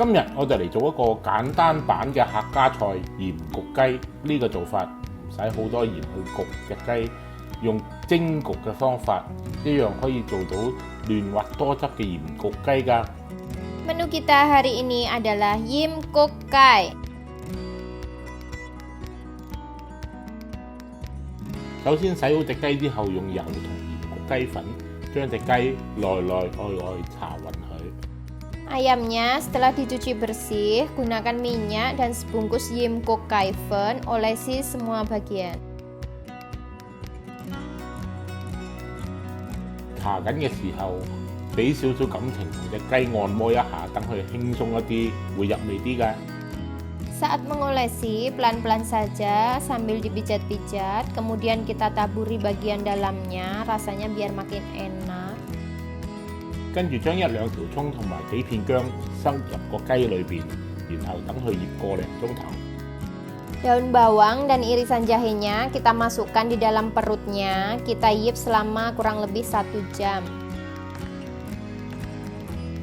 今日我哋嚟做一個簡單版嘅客家菜鹽焗雞。呢個做法唔使好多鹽去焗隻雞，用蒸焗嘅方法一樣可以做到嫩滑多汁嘅鹽焗雞㗎。Menu kita hari ini adalah yim kuk kai. 首先洗好隻雞之後，用油同鹽焗雞粉將隻雞內外搽勻佢。Ayamnya setelah dicuci bersih, gunakan minyak dan sebungkus yim kuk kai fen, olesi semua bagian. 搽緊嘅時候，俾少少感情同隻雞按摩一下，等佢輕鬆一啲，會入味啲㗎。Saat mengolesi, pelan-pelan saja sambil dipijat-pijat, kemudian kita taburi bagian dalamnya, rasanya biar makin enak. 跟住將1-2條葱同埋幾片薑塞入個雞裏邊，然後等佢醃個零鐘頭。Daun bawang dan irisan jahenya kita masukkan di dalam perutnya, kita yip selama kurang lebih 1 jam.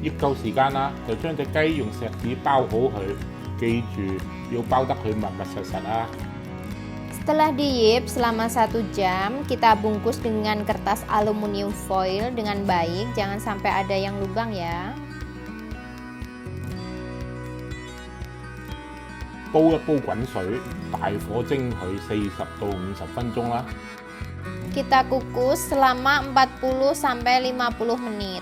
醃夠時間啦，就將隻雞用錫紙包好佢，記住要包得佢密密實實啊！ Setelah diyip selama 1 jam, kita bungkus dengan kertas aluminium foil dengan baik, jangan sampai ada yang lubang ya. 煲一煲滾水，大火蒸佢40到50分鐘啦。 Kita kukus selama 40-50 menit.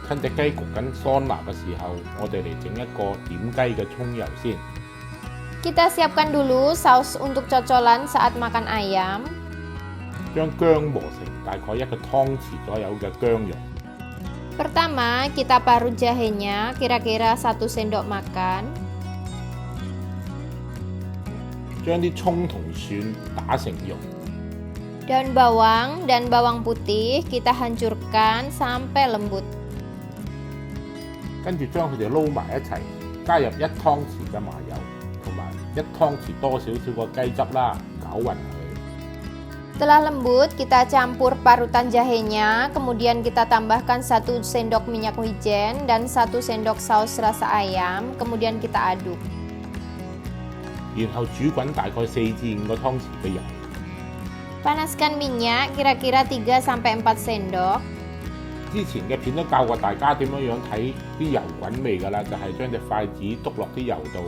趁隻雞焗緊桑拿嘅時候，我哋嚟整一個點雞嘅葱油先。 Kita siapkan dulu saus untuk cocolan saat makan ayam. 將薑磨成大概1個湯匙左右嘅薑蓉。 Pertama, kita parut jahenya kira-kira 1 sendok makan. 將啲葱同蒜打成蓉。 Daun bawang dan bawang putih kita hancurkan sampai lembut. 跟住將佢哋撈埋一齊，加入1湯匙嘅麻油，同埋1湯匙多少少個雞汁啦，攪勻佢。 Setelah lembut, kita campur parutan jahenya, kemudian kita tambahkan 1 sendok minyak wijen dan 1 sendok saus rasa ayam, kemudian kita aduk. 然後煮滾大概4至5個湯匙嘅油。 Panaskan minyak kira-kira 3-4 sendok. 之前嘅片都教過大家點樣睇啲油滾未㗎啦，就係將隻筷子篤落啲油度，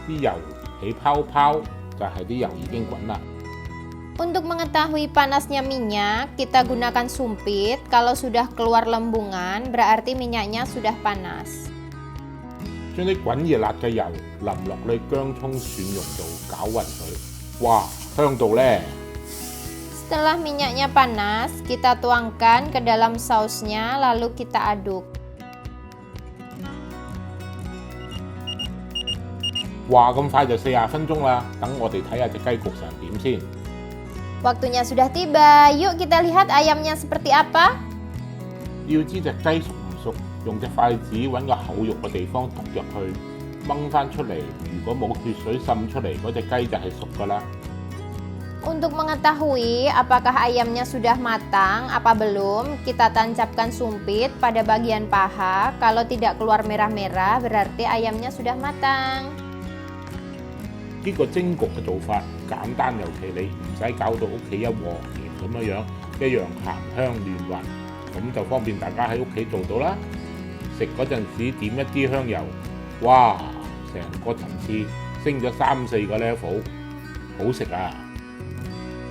啲油起泡泡，就係啲油已經滾啦。 Untuk mengetahui panasnya minyak, kita gunakan sumpit. Kalau sudah keluar lembungan, berarti minyaknya sudah panas. 將啲滾熱辣嘅油淋落去薑葱蒜蓉度攪勻佢，哇，香到呢！ Setelah minyaknya panas, kita tuangkan ke dalam sausnya, lalu kita aduk. 哇，咁快就40分鐘啦，等我哋睇下隻雞焗成點先。 Waktunya sudah tiba, yuk kita lihat ayamnya seperti apa. 要知隻雞熟唔熟，用隻筷子揾個厚肉嘅地方篤入去，掹翻出嚟。如果冇血水滲出嚟，嗰隻雞就係熟㗎啦。 Untuk mengetahui apakah ayamnya sudah matang apa belum, kita tancapkan sumpit pada bagian paha. Kalau tidak keluar merah-merah, berarti ayamnya sudah matang. 呢個蒸焗嘅做法簡單又企理，唔使搞到屋企一鑊鹽咁樣，一樣鹹香嫩滑，咁就方便大家喺屋企做到啦。食嗰陣時點一啲香油，哇！成個層次升咗3-4個 level， 好食啊！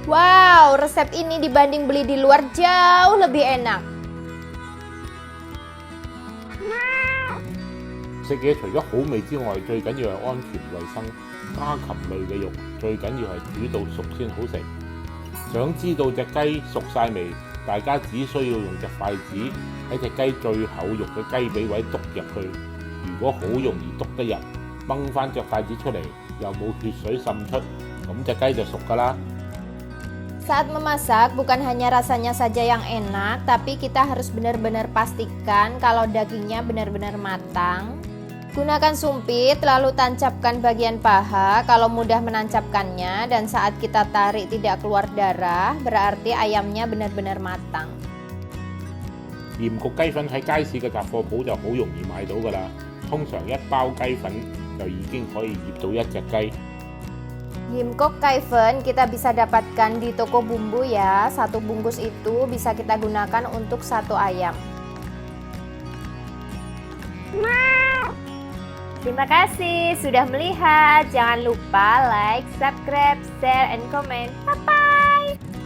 Wow, resep ini dibanding beli di luar jauh lebih enak. 食嘢除咗好味之外，最緊要係安全衛生。家禽類嘅肉最緊要係煮到熟先好食。想知道隻雞熟晒未？大家只需要用隻筷子喺隻雞最厚肉嘅雞髀位篤入去，如果好容易篤得入，掹翻隻筷子出嚟，又冇血水滲出，咁隻雞就熟㗎啦。 Saat memasak, bukan hanya rasanya saja yang enak, tapi kita harus benar-benar pastikan kalau dagingnya benar-benar matang. Gunakan sumpit, lalu tancapkan bagian paha. Kalau mudah menancapkannya dan saat kita tarik tidak keluar darah, berarti ayamnya benar-benar matang. 鹽焗雞粉喺街市嘅雜貨鋪就好容易買到㗎啦。通常一包雞粉就已經可以醃到一隻雞。 Gimkok Kaifen kita bisa dapatkan di toko bumbu ya. Satu bungkus itu bisa kita gunakan untuk satu ayam. Terima kasih sudah melihat. Jangan lupa like, subscribe, share, and comment. Bye-bye.